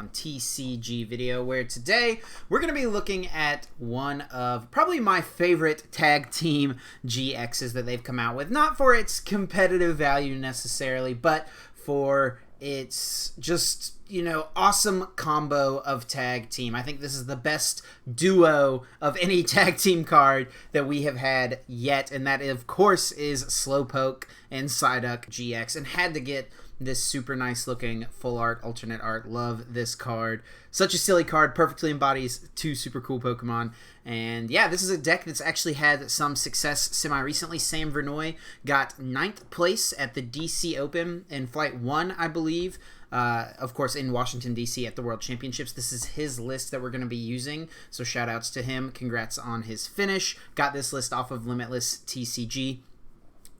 Pokemon TCG video, where today we're going to be looking at one of probably my favorite tag team GXs that they've come out with. Not for its competitive value necessarily, but for its just, you know, awesome combo of tag team. I think this is the best duo of any tag team card that we have had yet, and that of course is Slowpoke and Psyduck-GX, and had to get this super nice looking full art, alternate art. Love this card. Such a silly card, perfectly embodies two super cool Pokemon. And yeah, this is a deck that's actually had some success semi-recently. Sam Vernoy got 9th place at the DC Open in Flight 1, I believe. Of course, in Washington, D.C. at the World Championships. This is his list that we're going to be using, so shout outs to him. Congrats on his finish. Got this list off of Limitless TCG.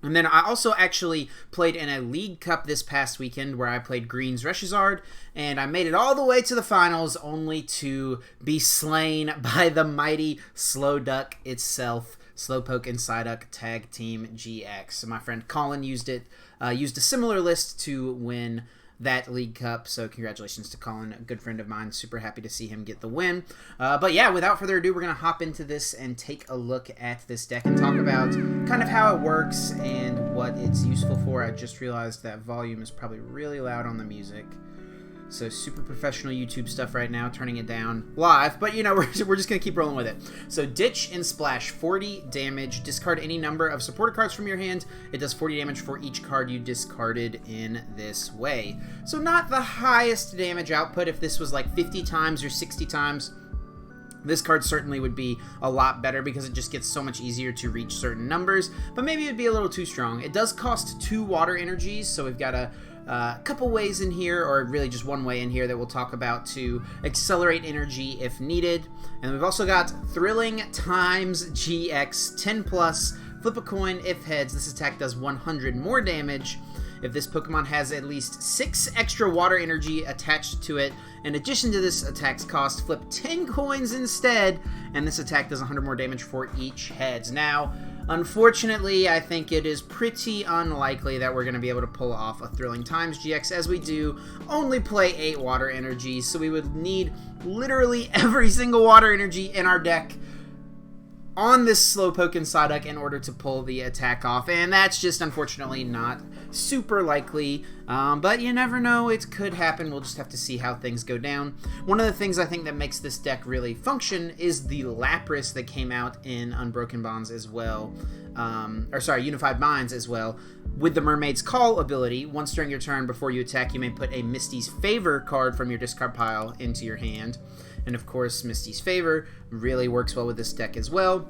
And then I also actually played in a League Cup this past weekend where I played Green's Reshizard, and I made it all the way to the finals only to be slain by the mighty Slowduck itself, Slowpoke and Psyduck Tag Team GX. So my friend Colin used a similar list to win that League Cup, so congratulations to Colin, a good friend of mine. Super happy to see him get the win. But yeah, without further ado, we're going to hop into this and take a look at this deck and talk about kind of how it works and what it's useful for. I just realized that volume is probably really loud on the music. So super professional YouTube stuff right now, turning it down live, but you know, we're just going to keep rolling with it. So Ditch and Splash, 40 damage. Discard any number of supporter cards from your hand. It does 40 damage for each card you discarded in this way. So not the highest damage output. If this was like 50 times or 60 times, this card certainly would be a lot better because it just gets so much easier to reach certain numbers, but maybe it'd be a little too strong. It does cost 2 water energies, so we've got a couple ways in here, or really just one way in here that we'll talk about to accelerate energy if needed. And we've also got Thrilling times GX 10 plus. Flip a coin. If heads, this attack does 100 more damage. If this Pokemon has at least 6 extra water energy attached to it, in addition to this attack's cost, flip 10 coins instead, and this attack does 100 more damage for each heads. Now, unfortunately, I think it is pretty unlikely that we're going to be able to pull off a Thrilling times GX, as we do only play 8 water energies, so we would need literally every single water energy in our deck on this Slowpoke and Psyduck in order to pull the attack off, and that's just unfortunately not super likely, but you never know, it could happen. We'll just have to see how things go down. One of the things I think that makes this deck really function is the Lapras that came out in Unbroken Bonds as well, Unified Minds as well. With the Mermaid's Call ability, once during your turn before you attack, you may put a Misty's Favor card from your discard pile into your hand. And of course, Misty's Favor really works well with this deck as well.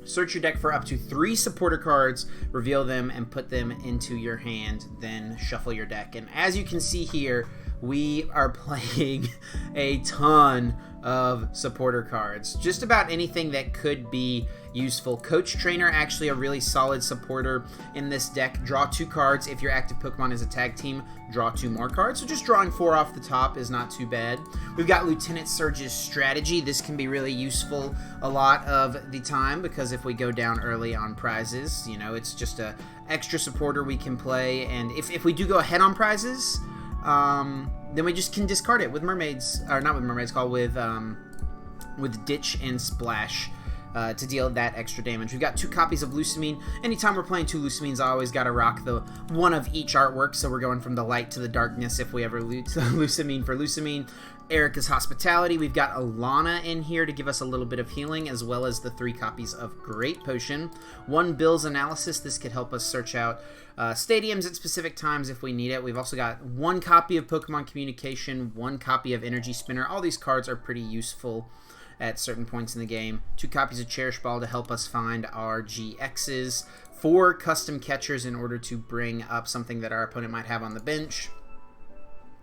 Search your deck for up to 3 supporter cards, reveal them, and put them into your hand, then shuffle your deck. And as you can see here, we are playing a ton of supporter cards. Just about anything that could be useful. Coach Trainer, actually a really solid supporter in this deck. Draw 2 cards. If your active Pokemon is a tag team, draw 2 more cards. So just drawing 4 off the top is not too bad. We've got Lieutenant Surge's Strategy. This can be really useful a lot of the time because if we go down early on prizes, you know, it's just a extra supporter we can play. And if we do go ahead on prizes, then we just can discard it with Mermaids, or not with Mermaid's Call, with Ditch and Splash to deal that extra damage. We've got 2 copies of Lusamine. Anytime we're playing 2 Lusamines, I always gotta rock the one of each artwork, so we're going from the light to the darkness if we ever Lusamine for Lusamine. Erika's Hospitality. We've got a Lana in here to give us a little bit of healing, as well as the 3 copies of Great Potion. 1 Bill's Analysis. This could help us search out stadiums at specific times if we need it. We've also got 1 copy of Pokémon Communication, 1 copy of Energy Spinner. All these cards are pretty useful at certain points in the game. 2 copies of Cherish Ball to help us find our GXs. 4 custom catchers in order to bring up something that our opponent might have on the bench.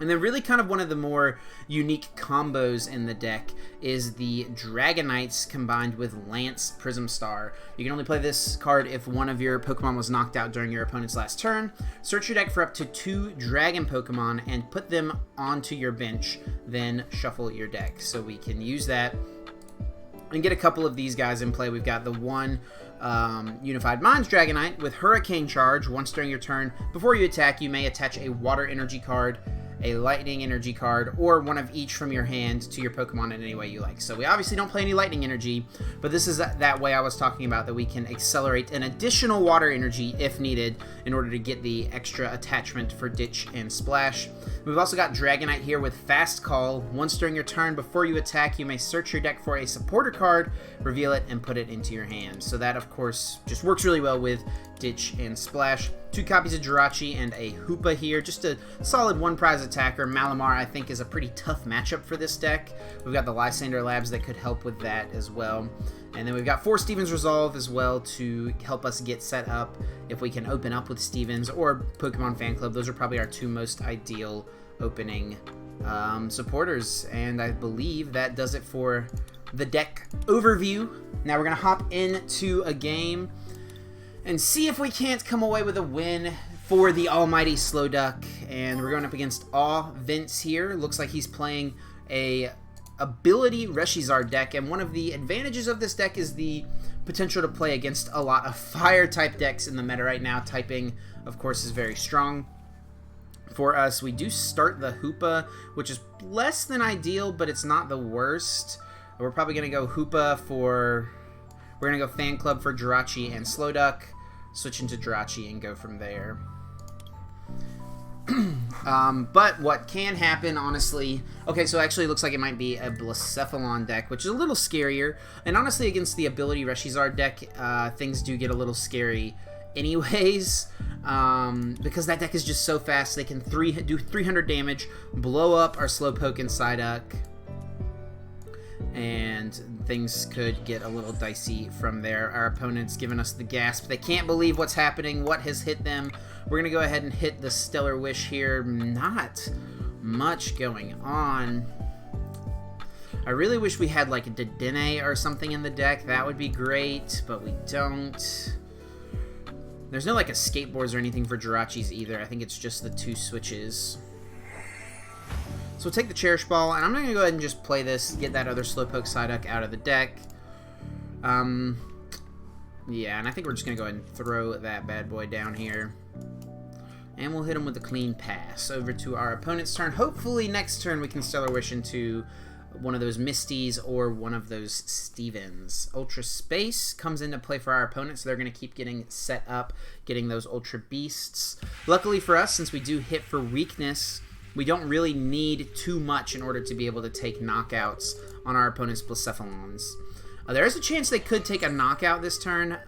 And then really kind of one of the more unique combos in the deck is the Dragonites combined with Lance Prism Star. You can only play this card if one of your Pokemon was knocked out during your opponent's last turn. Search your deck for up to 2 Dragon Pokemon and put them onto your bench, then shuffle your deck. So we can use that and get a couple of these guys in play. We've got the 1 Unified Minds Dragonite with Hurricane Charge. Once during your turn, before you attack, you may attach a Water Energy card, a Lightning Energy card, or one of each from your hand to your Pokemon in any way you like. So we obviously don't play any Lightning Energy, but this is that way I was talking about, that we can accelerate an additional Water Energy if needed in order to get the extra attachment for Ditch and Splash. We've also got Dragonite here with Fast Call. Once during your turn, before you attack, you may search your deck for a supporter card, reveal it, and put it into your hand. So that, of course, just works really well with Ditch and Splash. 2 copies of Jirachi and a Hoopa here. Just a solid one-prize attacker. Malamar, I think, is a pretty tough matchup for this deck. We've got the Lysandre Labs that could help with that as well. And then we've got 4 Steven's Resolve as well to help us get set up if we can open up with Steven's or Pokemon Fan Club. Those are probably our 2 most ideal opening supporters. And I believe that does it for the deck overview. Now we're going to hop into a game and see if we can't come away with a win for the almighty Slowduck. And we're going up against Vince here. Looks like he's playing a ability Reshizard deck, and one of the advantages of this deck is the potential to play against a lot of fire type decks in the meta right now. Typing, of course, is very strong for us. We do start the Hoopa, which is less than ideal, but it's not the worst. We're probably going to go Hoopa for... We're going to go Fan Club for Jirachi and Slowduck, switch into Jirachi and go from there. But what can happen, honestly... Okay, so actually it looks like it might be a Blacephalon deck, which is a little scarier. And honestly, against the ability Reshizard deck, things do get a little scary anyways. Because that deck is just so fast. They can do 300 damage, blow up our Slowpoke and Psyduck, and things could get a little dicey from there. Our opponent's giving us the gasp. They can't believe what's happening, what has hit them. We're going to go ahead and hit the Stellar Wish here. Not much going on. I really wish we had like a Dedenne or something in the deck. That would be great, but we don't. There's no like escape boards or anything for Jirachis either. I think it's just the 2 switches. So we'll take the Cherish Ball, and I'm going to go ahead and just play this, get that other Slowpoke Psyduck out of the deck. Yeah, and I think we're just going to go ahead and throw that bad boy down here. And we'll hit him with a clean pass. Over to our opponent's turn. Hopefully next turn we can Stellar Wish into one of those Misties or one of those Stevens. Ultra Space comes into play for our opponent, so they're going to keep getting set up, getting those Ultra Beasts. Luckily for us, since we do hit for weakness, we don't really need too much in order to be able to take knockouts on our opponent's Blacephalons. There is a chance they could take a knockout this turn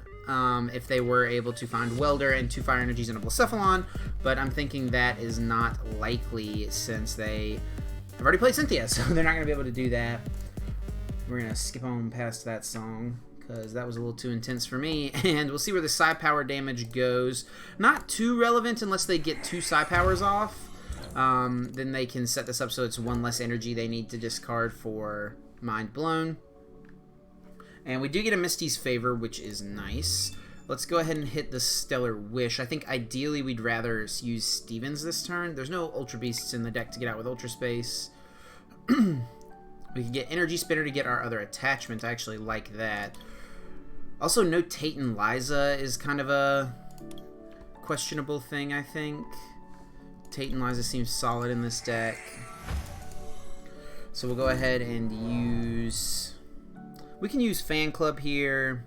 if they were able to find Welder and 2 Fire Energies and a Blacephalon, but I'm thinking that is not likely since they have already played Cynthia, so they're not going to be able to do that. We're going to skip on past that song because that was a little too intense for me, and we'll see where the Psi Power damage goes. Not too relevant unless they get 2 Psi Powers off. Then they can set this up so it's 1 less energy they need to discard for Mind Blown. And we do get a Misty's Favor, which is nice. Let's go ahead and hit the Stellar Wish. I think ideally we'd rather use Stevens this turn. There's no Ultra Beasts in the deck to get out with Ultra Space. We can get Energy Spinner to get our other attachment. I actually like that. Also, no Tate and Liza is kind of a questionable thing, I think. Tate and Liza seems solid in this deck. So we'll go ahead and use... We can use Fan Club here.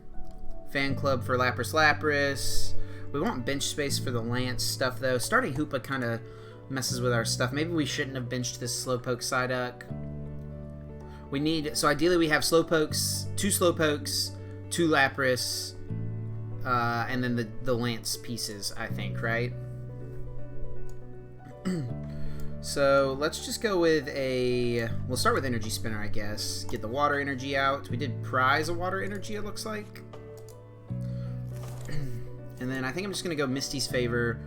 Fan Club for Lapras. We want bench space for the Lance stuff, though. Starting Hoopa kind of messes with our stuff. Maybe we shouldn't have benched this Slowpoke Psyduck. We need... So ideally we have Slowpokes, 2 Slowpokes, 2 Lapras, and then the Lance pieces, I think, right? So let's just go with a... We'll start with Energy Spinner, I guess. Get the Water Energy out. We did prize a Water Energy, it looks like. And then I think I'm just going to go Misty's Favor.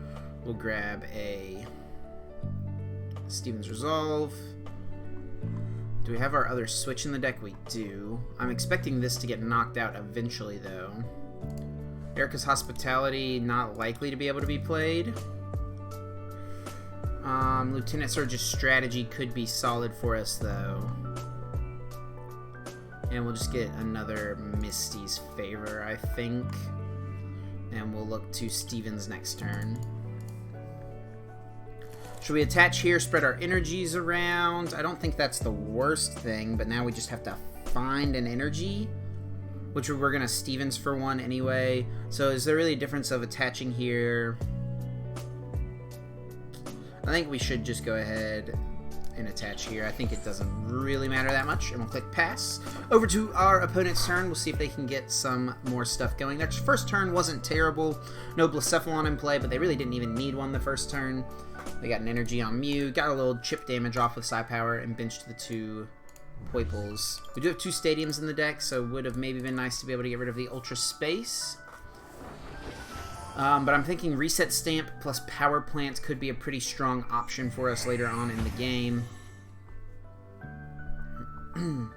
We'll grab a Steven's Resolve. Do we have our other switch in the deck? We do. I'm expecting this to get knocked out eventually, though. Erika's Hospitality, not likely to be able to be played. Lieutenant Surge's Strategy could be solid for us, though. And we'll just get another Misty's Favor, I think. And we'll look to Stevens next turn. Should we attach here, spread our energies around? I don't think that's the worst thing, but now we just have to find an energy, which we're going to Stevens for one anyway. So is there really a difference of attaching here? I think we should just go ahead and attach here. I think it doesn't really matter that much, and we'll click pass. Over to our opponent's turn. We'll see if they can get some more stuff going. Their first turn wasn't terrible. No Blacephalon in play, but they really didn't even need one the first turn. They got an energy on Mew, got a little chip damage off with Psy Power, and benched the 2 Poiples. We do have 2 Stadiums in the deck, so it would have maybe been nice to be able to get rid of the Ultra Space. But I'm thinking Reset Stamp plus Power Plant could be a pretty strong option for us later on in the game. And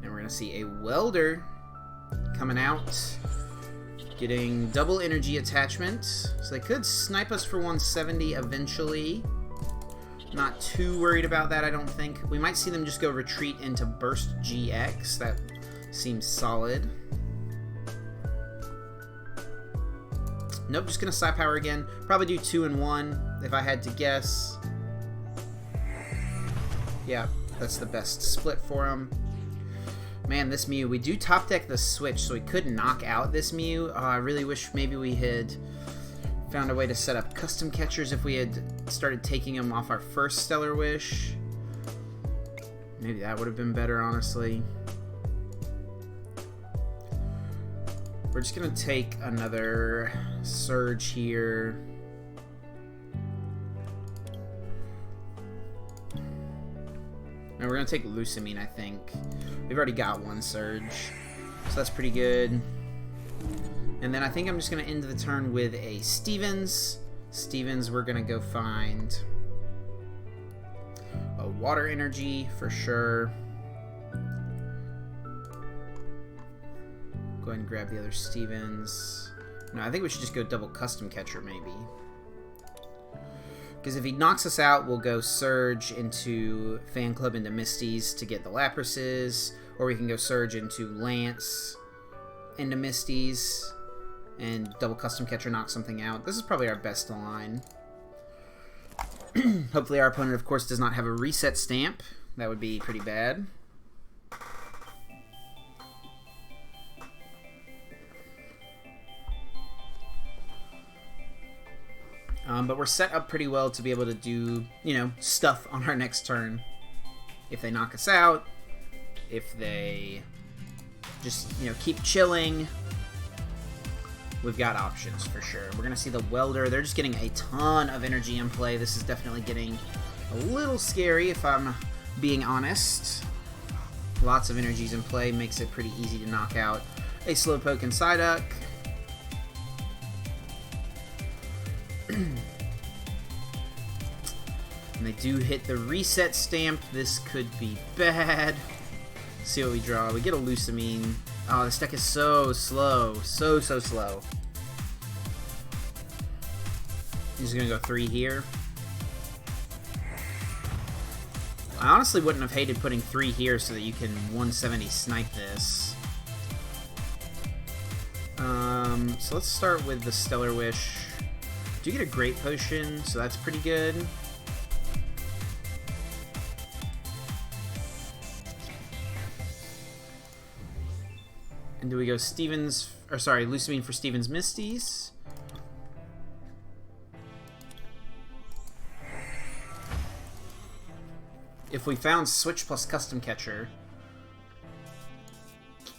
we're going to see a Welder coming out, getting double energy attachment. So they could snipe us for 170 eventually. Not too worried about that, I don't think. We might see them just go retreat into Burst GX. That seems solid. Nope, just gonna Psy Power again. Probably do 2 and 1 if I had to guess. Yeah, that's the best split for him. Man, this Mew, we do top deck the switch, so we could knock out this Mew. I really wish maybe we had found a way to set up custom catchers if we had started taking them off our first Stellar Wish. Maybe that would have been better, honestly. We're just going to take another Surge here. And we're going to take Lusamine, I think. We've already got one Surge, so that's pretty good. And then I think I'm just going to end the turn with a Stevens. Stevens, we're going to go find a Water Energy for sure. Go ahead and grab the other Stevens. No, I think we should just go double Custom Catcher, maybe. Because if he knocks us out, we'll go Surge into Fan Club into Misty's to get the Laprases. Or we can go Surge into Lance into Misty's and double Custom Catcher knock something out. This is probably our best line. Hopefully our opponent, of course, does not have a Reset Stamp. That would be pretty bad. But we're set up pretty well to be able to do, you know, stuff on our next turn. If they knock us out, if they just, you know, keep chilling, we've got options for sure. We're going to see the Welder. They're just getting a ton of energy in play. This is definitely getting a little scary if I'm being honest. Lots of energies in play makes it pretty easy to knock out a Slowpoke and Psyduck. And they do hit the Reset Stamp. This could be bad. Let's see what we draw. We get a Lusamine. Oh, this deck is so slow. So slow. I'm just going to go 3 here. I honestly wouldn't have hated putting 3 here so that you can 170 snipe this. So let's start with the Stellar Wish. Do you get a Great Potion, so that's pretty good. And do we go Stevens, or sorry, Lusamine for Stevens Misty's? If we found Switch plus Custom Catcher,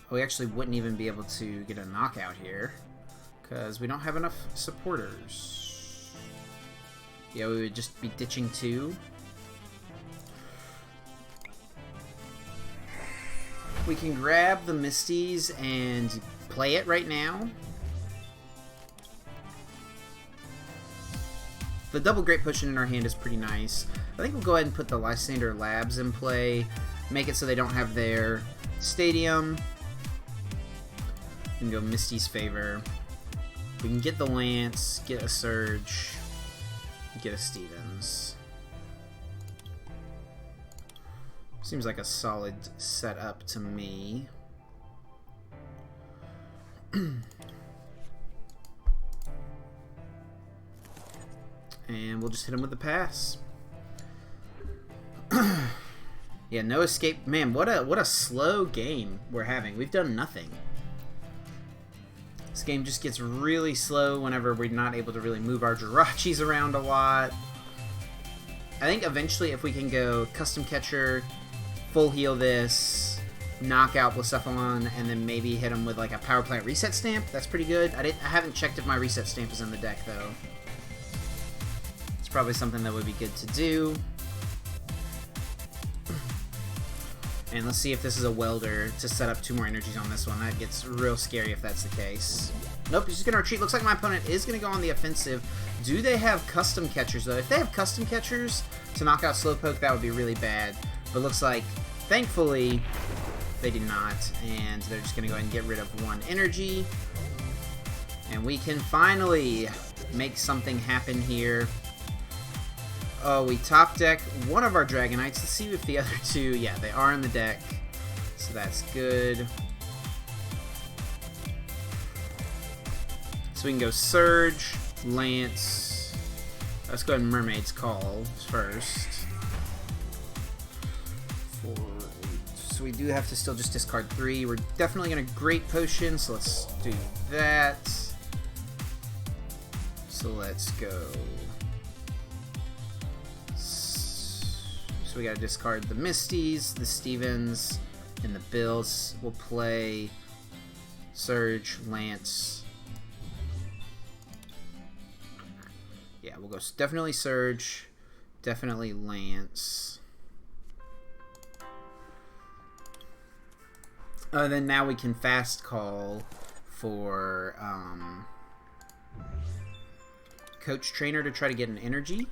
we actually wouldn't even be able to get a knockout here, because we don't have enough supporters. Yeah, we would just be ditching 2. We can grab the Misties and play it right now. The double Great Potion in our hand is pretty nice. I think we'll go ahead and put the Lysandre Labs in play. Make it so they don't have their Stadium. And go Misty's favor. We can get the Lance, get a Surge, get a Stevens. Seems like a solid setup to me. just hit him with the pass. Yeah, no escape. Man, what a slow game we're having. We've done nothing. This game just gets really slow whenever we're not able to really move our Jirachis around a lot. I think eventually if we can go Custom Catcher, full heal this, knock out Blacephalon, and then maybe hit him with like a Power Plant Reset Stamp, that's pretty good. I haven't checked if my Reset Stamp is in the deck though. It's probably something that would be good to do. And let's see if this is a welder to set up 2 more energies on this one. That gets real scary if that's the case. Nope, he's just going to retreat. Looks like my opponent is going to go on the offensive. Do they have custom catchers, though? If they have custom catchers to knock out Slowpoke, that would be really bad. But looks like, thankfully, they do not. And they're just going to go ahead and get rid of 1 energy. And we can finally make something happen here. Oh, we top deck one of our Dragonites. Let's see if the other 2, yeah, they are in the deck. So that's good. So we can go Surge, Lance. Let's go ahead and Mermaid's Call first. So we do have to still just discard 3. We're definitely going to Great Potion, so let's do that. So let's go. So we gotta discard the Misties, the Stevens, and the Bills. We'll play Surge, Lance. Yeah, we'll go definitely Surge, definitely Lance. Then now we can fast call for Coach Trainer to try to get an energy.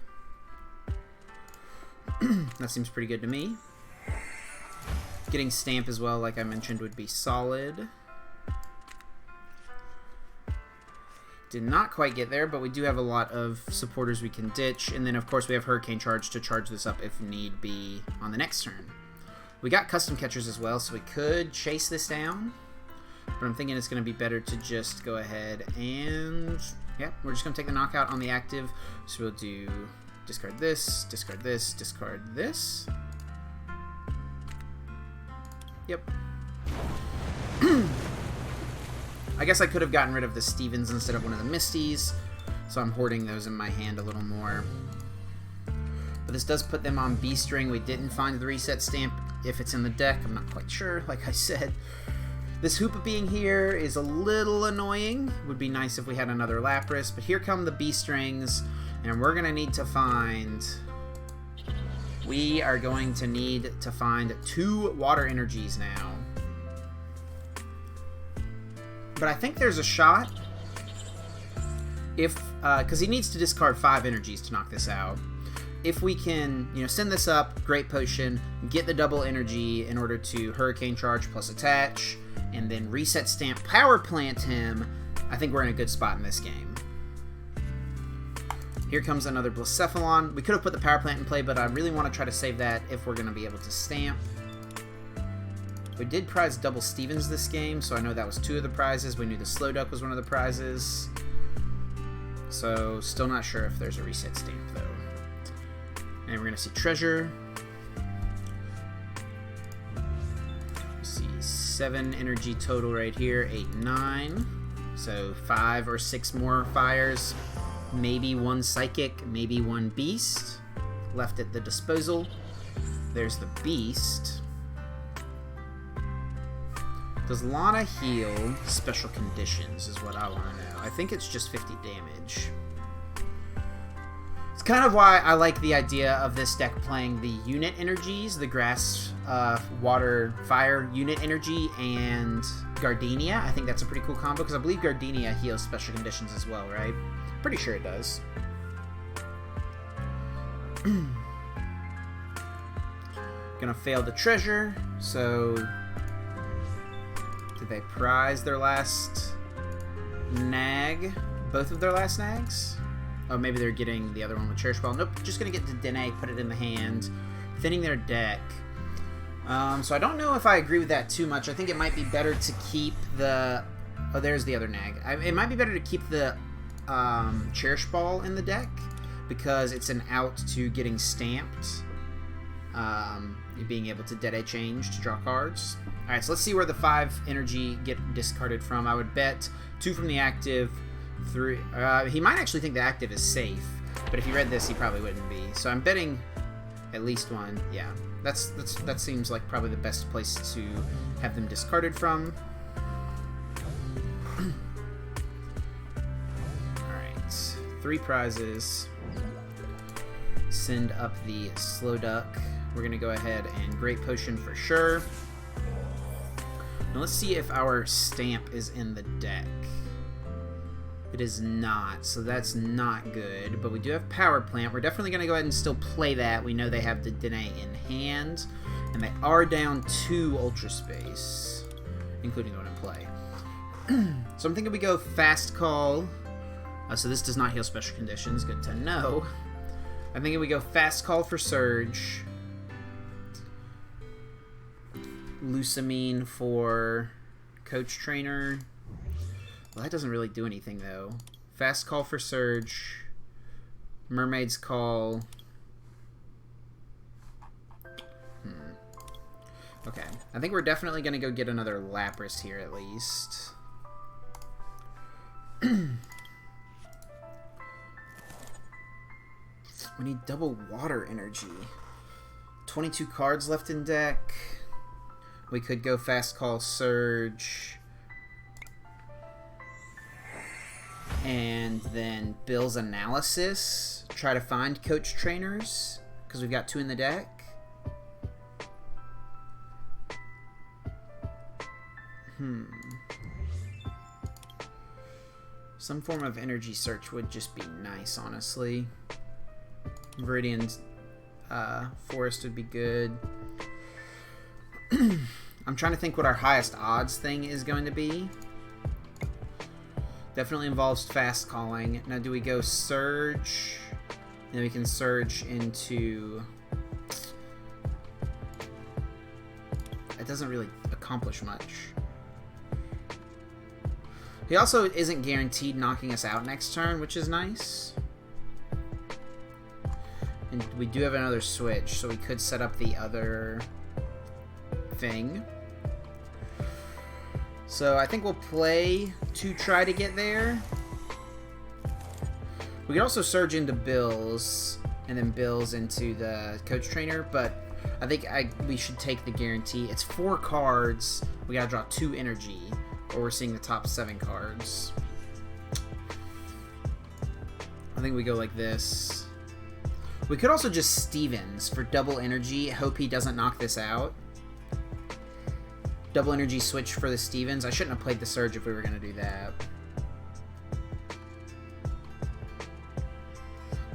That seems pretty good to me. Getting Stamp as well, like I mentioned, would be solid. Did not quite get there, but we do have a lot of supporters we can ditch. And then, of course, we have Hurricane Charge to charge this up if need be on the next turn. We got Custom Catchers as well, so we could chase this down. But I'm thinking it's going to be better to just go ahead and... yeah, we're just going to take the knockout on the active. So we'll do... discard this, discard this, discard this. Yep. I guess I could have gotten rid of the Stevens instead of one of the Misties, so I'm hoarding those in my hand a little more. But this does put them on B string. We didn't find the Reset Stamp. If it's in the deck, I'm not quite sure, like I said. This Hoopa being here is a little annoying. Would be nice if we had another Lapras, but here come the B strings. And we're going to need to find... we are going to need to find 2 Water Energies now. But I think there's a shot if... because he needs to discard 5 energies to knock this out. If we can, you know, send this up, Great Potion, get the double energy in order to Hurricane Charge plus attach, and then Reset Stamp Power Plant him, I think we're in a good spot in this game. Here comes another Blacephalon. We could have put the Power Plant in play, but I really want to try to save that if we're going to be able to Stamp. We did prize double Stevens this game, so I know that was 2 of the prizes. We knew the Slowduck was one of the prizes. So, still not sure if there's a Reset Stamp, though. And we're going to see Treasure. Let's see, 7 energy total right here, 8, 9. So, 5 or 6 more fires. Maybe 1 Psychic, maybe 1 Beast left at the disposal. There's the Beast. Does Lana heal special conditions is what I want to know. I think it's just 50 damage. It's kind of why I like the idea of this deck playing the unit energies, the Grass, Water, Fire unit energy, and Gardenia. I think that's a pretty cool combo because I believe Gardenia heals special conditions as well, right? Pretty sure it does. Gonna fail the treasure, so did they prize their last nag? Both of their last nags? Oh, maybe they're getting the other one with Cherish Ball. Nope, just gonna get to Dene, put it in the hand, thinning their deck. So I don't know if I agree with that too much. I think it might be better to keep the... oh, there's the other nag. It might be better to keep the Cherish Ball in the deck, because it's an out to getting stamped. Being able to Dead-Eye change to draw cards. Alright, so let's see where the 5 energy get discarded from. I would bet 2 from the active, 3... he might actually think the active is safe, but if he read this, he probably wouldn't be. So I'm betting at least 1. Yeah, that seems like probably the best place to have them discarded from. Alright, 3 prizes. Send up the Slowduck. We're going to go ahead and Great Potion for sure. Now let's see if our stamp is in the deck. It is not, so that's not good. But we do have Power Plant. We're definitely going to go ahead and still play that. We know they have the Dene in hand. And they are down 2 Ultra Space, including one in play. So I'm thinking we go Fast Call. So this does not heal special conditions. Good to know. I'm thinking we go Fast Call for Surge. Lusamine for Coach Trainer. Well, that doesn't really do anything, though. Fast Call for Surge. Mermaid's Call. Okay. I think we're definitely going to go get another Lapras here, at least. We need double Water Energy. 22 cards left in deck. We could go Fast Call Surge. And then Bill's Analysis. Try to find Coach Trainers, because we've got 2 in the deck. Some form of energy search would just be nice, honestly. Viridian Forest would be good. I'm trying to think what our highest odds thing is going to be. Definitely involves fast calling. Now, do we go Surge? And then we can Surge into... It doesn't really accomplish much. He also isn't guaranteed knocking us out next turn, which is nice. And we do have another switch, so we could set up the other thing. So I think we'll play to try to get there. We can also surge into Bills, and then Bills into the Coach Trainer, but I think we should take the guarantee. It's 4 cards. We gotta draw 2 energy, or we're seeing the top 7 cards. I think we go like this. We could also just Stevens for double energy. Hope he doesn't knock this out. Double energy switch for the Stevens. I shouldn't have played the Surge if we were going to do that.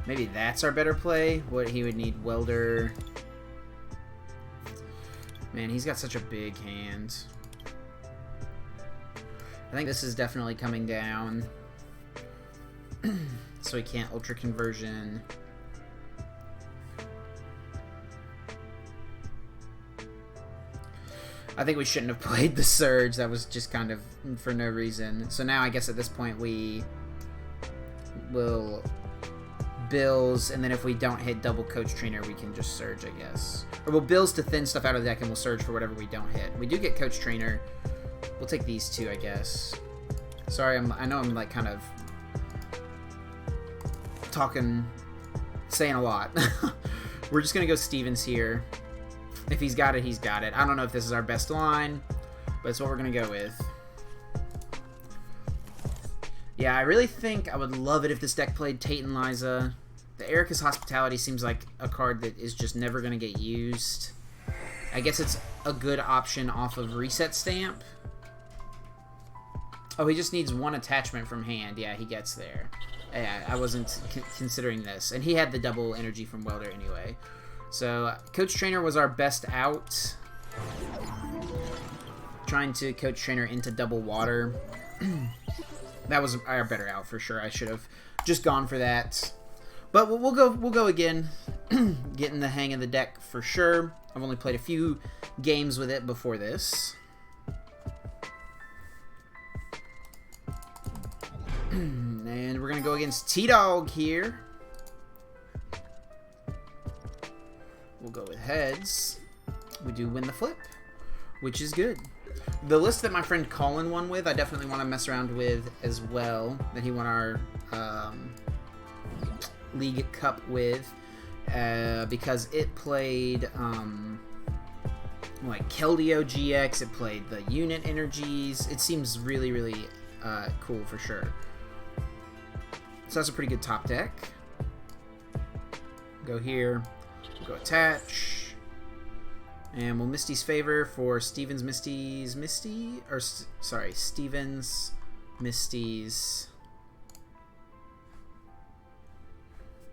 Maybe that's our better play. What he would need, Welder. Man, he's got such a big hand. I think this is definitely coming down. So he can't Ultra Conversion. I think we shouldn't have played the Surge. That was just kind of for no reason. So now I guess at this point we will Bills, and then if we don't hit double Coach Trainer, we can just Surge, I guess. Or we'll Bills to thin stuff out of the deck, and we'll Surge for whatever we don't hit. We do get Coach Trainer. We'll take these 2, I guess. Sorry, I know I'm like kind of saying a lot. We're just going to go Stevens here. If he's got it, he's got it. I don't know if this is our best line, but it's what we're going to go with. Yeah, I really think I would love it if this deck played Tate and Liza. The Erika's Hospitality seems like a card that is just never going to get used. I guess it's a good option off of Reset Stamp. Oh, he just needs 1 attachment from hand. Yeah, he gets there. Yeah, I wasn't considering this. And he had the double energy from Welder anyway. So, Coach Trainer was our best out. Trying to Coach Trainer into double Water. That was our better out for sure. I should have just gone for that. But we'll go again. Getting the hang of the deck for sure. I've only played a few games with it before this. And we're going to go against T-Dog here. we'll go with heads. We do win the flip, which is good. The list that my friend Colin won with, I definitely want to mess around with as well. That he won our League Cup with, because it played like Keldeo GX, it played the unit energies. It seems really, really cool for sure. So that's a pretty good top deck. Go here, go attach. And we'll Misty's favor for Steven's Misty's Misty, or sorry, Steven's Misty's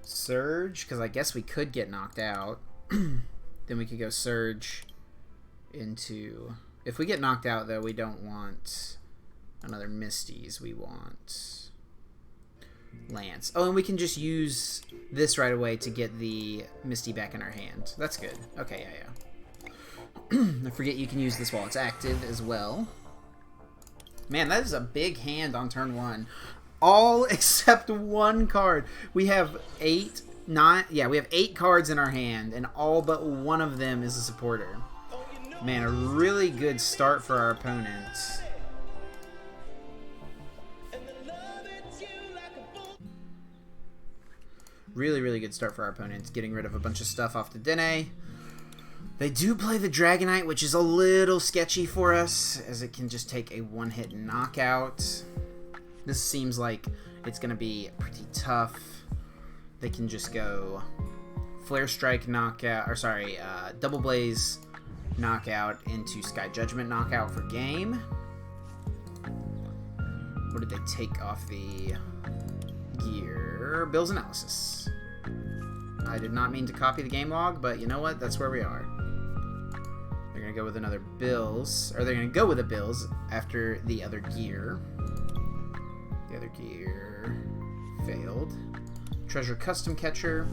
Surge, because I guess we could get knocked out. Then we could go Surge into... If we get knocked out, though, we don't want another Misty's. We want Lance. Oh, and we can just use this right away to get the Misty back in our hand. That's good. Okay, yeah. I forget you can use this while it's active as well. Man, that is a big hand on turn 1. All except one card. We have 8 cards in our hand, and all but one of them is a supporter. Man, a really good start for our opponents. Really, really good start for our opponents. Getting rid of a bunch of stuff off the Dene. They do play the Dragonite, which is a little sketchy for us, as it can just take a one-hit knockout. This seems like it's going to be pretty tough. They can just go Flare Strike knockout, or sorry, Double Blaze knockout into Sky Judgment knockout for game. What did they take off the gear? Bill's Analysis. I did not mean to copy the game log, but you know what? That's where we are. They're going to go with another Bills, or they're going to go with a Bills after the other gear. The other gear failed. Treasure Custom Catcher.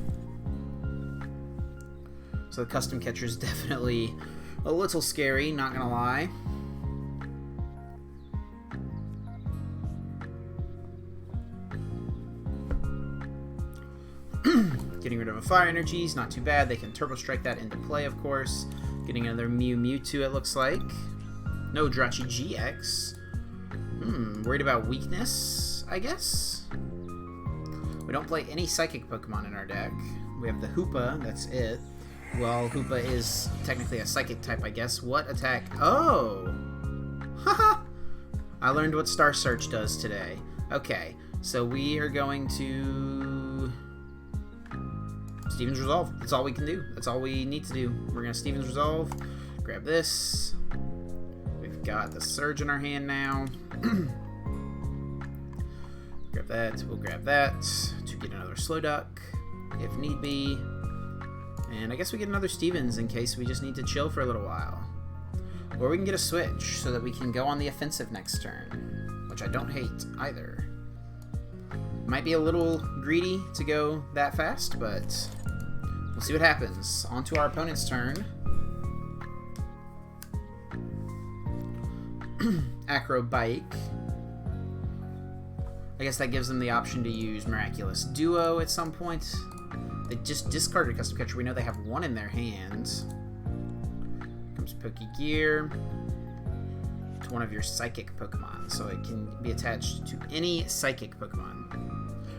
So the Custom Catcher is definitely a little scary, not going to lie. Getting rid of a Fire Energy is not too bad. They can Turbo Strike that into play, of course. Getting another Mewtwo, it looks like. No Jirachi GX. Worried about weakness, I guess. We don't play any Psychic Pokemon in our deck. We have the Hoopa, that's it. Well, Hoopa is technically a Psychic type, I guess. What attack? Oh! Haha! I learned what Star Search does today. Okay, so we are going to... Steven's Resolve. That's all we can do. That's all we need to do. We're going to Steven's Resolve. Grab this. We've got the Surge in our hand now. Grab that. We'll grab that to get another Slowduck if need be. And I guess we get another Steven's in case we just need to chill for a little while. Or we can get a switch so that we can go on the offensive next turn, which I don't hate either. Might be a little greedy to go that fast, but we'll see what happens. On to our opponent's turn. Acrobike. I guess that gives them the option to use Miraculous Duo at some point. They just discarded Custom Catcher. We know they have one in their hands. Comes Pokegear. To one of your Psychic Pokemon, so it can be attached to any Psychic Pokemon.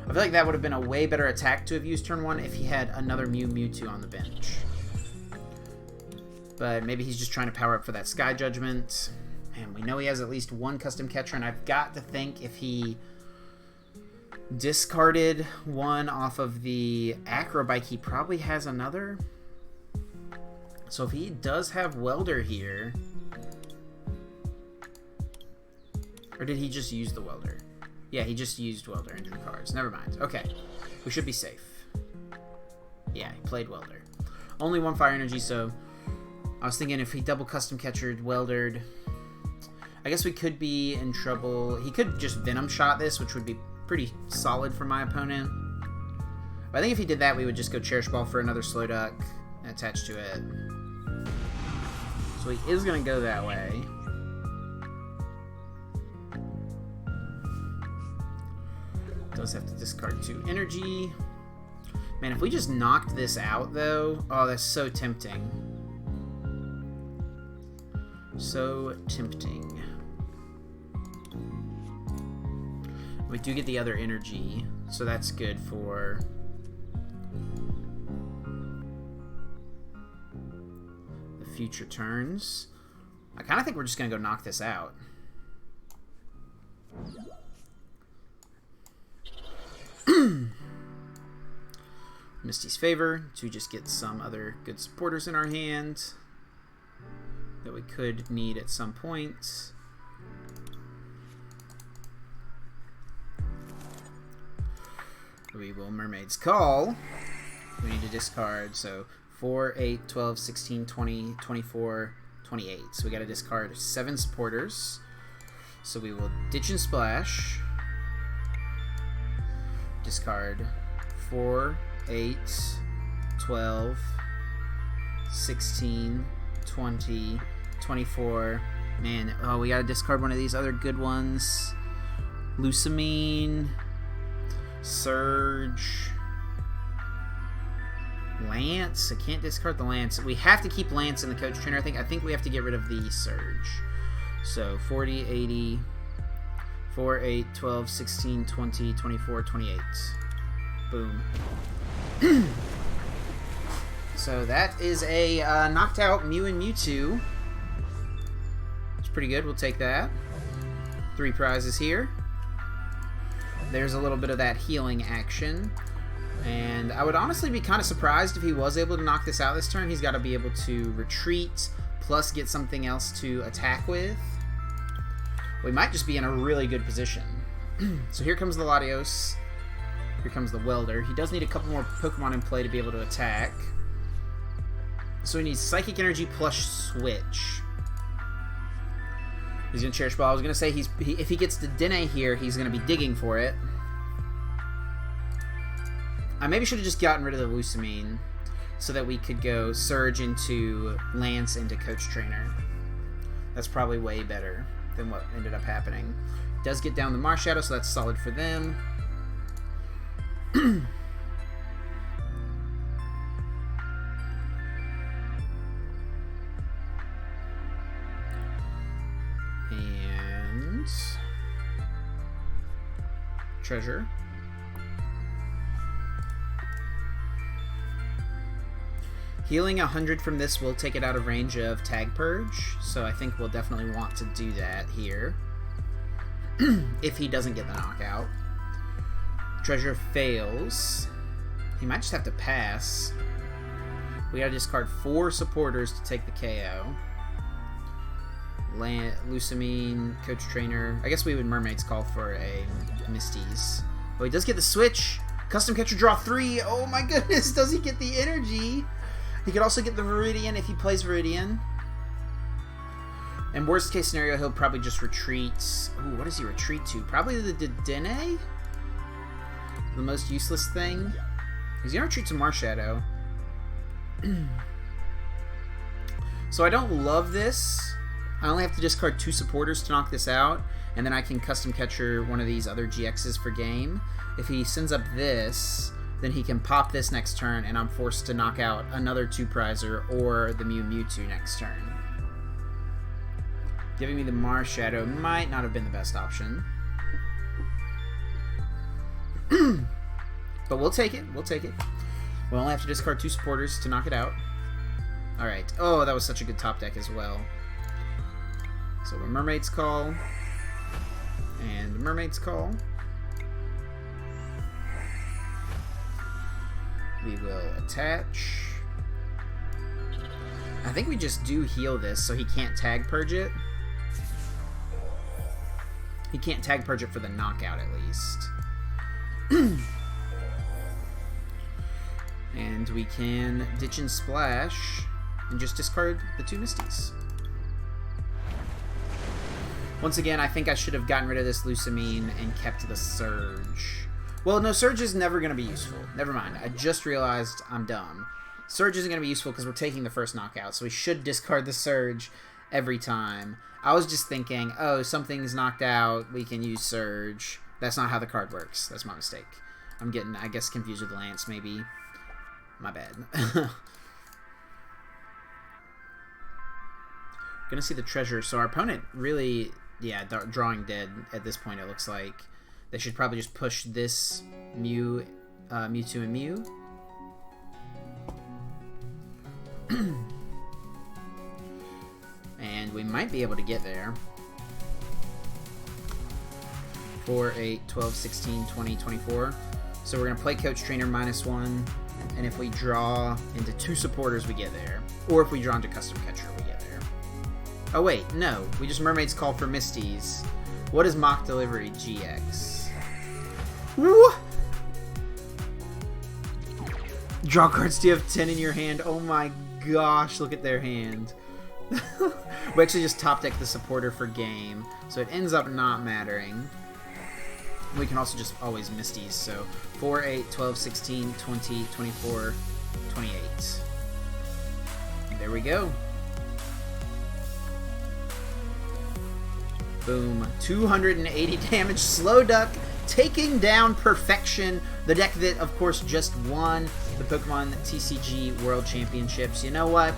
I feel like that would have been a way better attack to have used turn 1 if he had another Mewtwo on the bench. But maybe he's just trying to power up for that Sky Judgment. And we know he has at least one Custom Catcher, and I've got to think if he discarded one off of the Acrobike, he probably has another. So if he does have Welder here... Or did he just use the Welder? Yeah, he just used Welder and drew cards. Never mind. Okay. We should be safe. Yeah, he played Welder. Only one Fire Energy, so... I was thinking if he double Custom Catchered, Weldered... I guess we could be in trouble. He could just Venom Shot this, which would be pretty solid for my opponent. But I think if he did that, we would just go Cherish Ball for another Slowduck and attach to it. So he is going to go that way. Does have to discard 2 energy. Man, if we just knocked this out, though... Oh, that's so tempting. So tempting. We do get the other energy, so that's good for... the future turns. I kind of think we're just going to go knock this out. Misty's favor to just get some other good supporters in our hand that we could need at some point. We will Mermaid's Call. We need to discard, so 4, 8, 12, 16, 20, 24, 28. So we got to discard 7 supporters. So we will Ditch and Splash. Discard 4, 8, 12, 16, 20, 24. Man, oh, we gotta discard one of these other good ones. Lusamine, Surge, Lance. I can't discard the Lance. We have to keep Lance in the Coach Trainer. I think we have to get rid of the Surge. So 40, 80, 4, 8, 12, 16, 20, 24, 28. Boom. So that is a knocked out Mew and Mewtwo. It's pretty good. We'll take that. 3 prizes here. There's a little bit of that healing action. And I would honestly be kind of surprised if he was able to knock this out this turn. He's got to be able to retreat, plus get something else to attack with. We might just be in a really good position. So here comes the Latios. Here comes the Welder. He does need a couple more Pokemon in play to be able to attack. So he needs Psychic Energy plus Switch. He's going to Cherish Ball. I was going to say if he gets the Dene here, he's going to be digging for it. I maybe should have just gotten rid of the Lusamine so that we could go Surge into Lance into Coach Trainer. That's probably way better than what ended up happening. Does get down the Marshadow, so that's solid for them. And treasure. Healing 100 from this will take it out of range of Tag Purge, so I think we'll definitely want to do that here. If he doesn't get the knockout. Treasure fails. He might just have to pass. We gotta discard 4 supporters to take the KO. Lusamine, Coach Trainer. I guess we would Mermaid's Call for a Misty's. Oh, he does get the switch. Custom Catcher draw 3. Oh my goodness, does he get the energy? He could also get the Viridian if he plays Viridian. And worst case scenario, he'll probably just retreat. Ooh, what does he retreat to? Probably the Dedenne? The most useless thing. He's gonna retreat to Marshadow. So I don't love this. I only have to discard 2 supporters to knock this out, and then I can custom catcher one of these other GXs for game. If he sends up this, then he can pop this next turn, and I'm forced to knock out another 2-prizer or the Mewtwo next turn. Giving me the Marshadow might not have been the best option. But we'll take it. We'll take it. We'll only have to discard 2 supporters to knock it out. Alright. Oh, that was such a good top deck as well. So a Mermaid's Call. And Mermaid's Call. We will attach. I think we just do heal this so he can't Tag Purge it. He can't Tag Purge it for the knockout at least. And we can Ditch and Splash and just discard the 2 Misties. Once again, I think I should have gotten rid of this Lusamine and kept the Surge. Well, no, Surge is never going to be useful. Never mind. I just realized I'm dumb. Surge isn't going to be useful because we're taking the first knockout, so we should discard the Surge every time. I was just thinking, oh, something's knocked out, we can use Surge. That's not how the card works. That's my mistake. I'm getting, I guess, confused with Lance, maybe. My bad. Gonna see the treasure. So our opponent really, yeah, drawing dead at this point. It looks like they should probably just push this Mewtwo and Mew. And we might be able to get there. 4, 8, 12, 16, 20, 24. So we're going to play Coach Trainer -1. And if we draw into 2 supporters, we get there. Or if we draw into Custom Catcher, we get there. Oh, wait. No. We just Mermaid's Call for Misties. What is Mock Delivery GX? Woo! Draw cards. Do you have 10 in your hand? Oh my gosh. Look at their hand. We actually just top deck the supporter for game, so it ends up not mattering. We can also just always Misties, so 4, 8, 12, 16, 20, 24, 28. There we go. Boom. 280 damage. Slowduck taking down Perfection, the deck that, of course, just won the Pokemon TCG World Championships. You know what?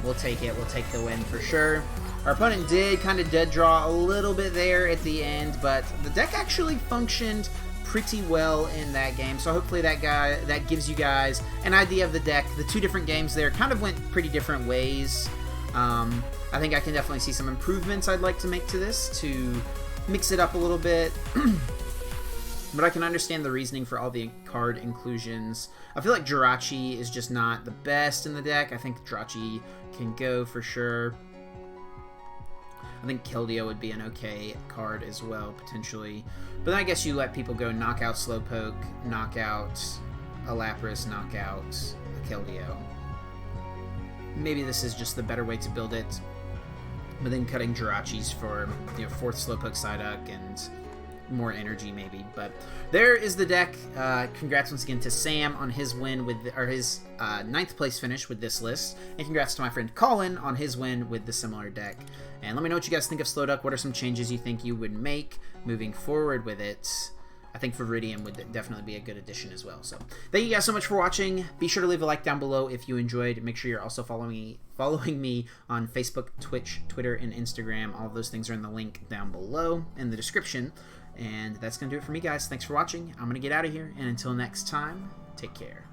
We'll take it. We'll take the win for sure. Our opponent did kind of dead draw a little bit there at the end, but the deck actually functioned pretty well in that game. So hopefully that gives you guys an idea of the deck. The 2 different games there kind of went pretty different ways. I think I can definitely see some improvements I'd like to make to this to mix it up a little bit. But I can understand the reasoning for all the card inclusions. I feel like Jirachi is just not the best in the deck. I think Jirachi can go for sure. I think Keldeo would be an okay card as well, potentially. But then I guess you let people go knock out Slowpoke, knock out a Lapras, knock out a Keldeo. Maybe this is just the better way to build it. But then cutting Jirachi's for, you know, 4th Slowpoke Psyduck and more energy maybe. But there is the deck. Congrats once again to Sam on his win with his 9th place finish with this list, and congrats to my friend Colin on his win with the similar deck. And let me know what you guys think of Slowduck. What are some changes you think you would make moving forward with it? I think Viridian would definitely be a good addition as well. So thank you guys so much for watching. Be sure to leave a like down below if you enjoyed. Make sure you're also following me on Facebook, Twitch, Twitter, and Instagram. All of those things are in the link down below in the description. And that's going to do it for me, guys. Thanks for watching. I'm going to get out of here. And until next time, take care.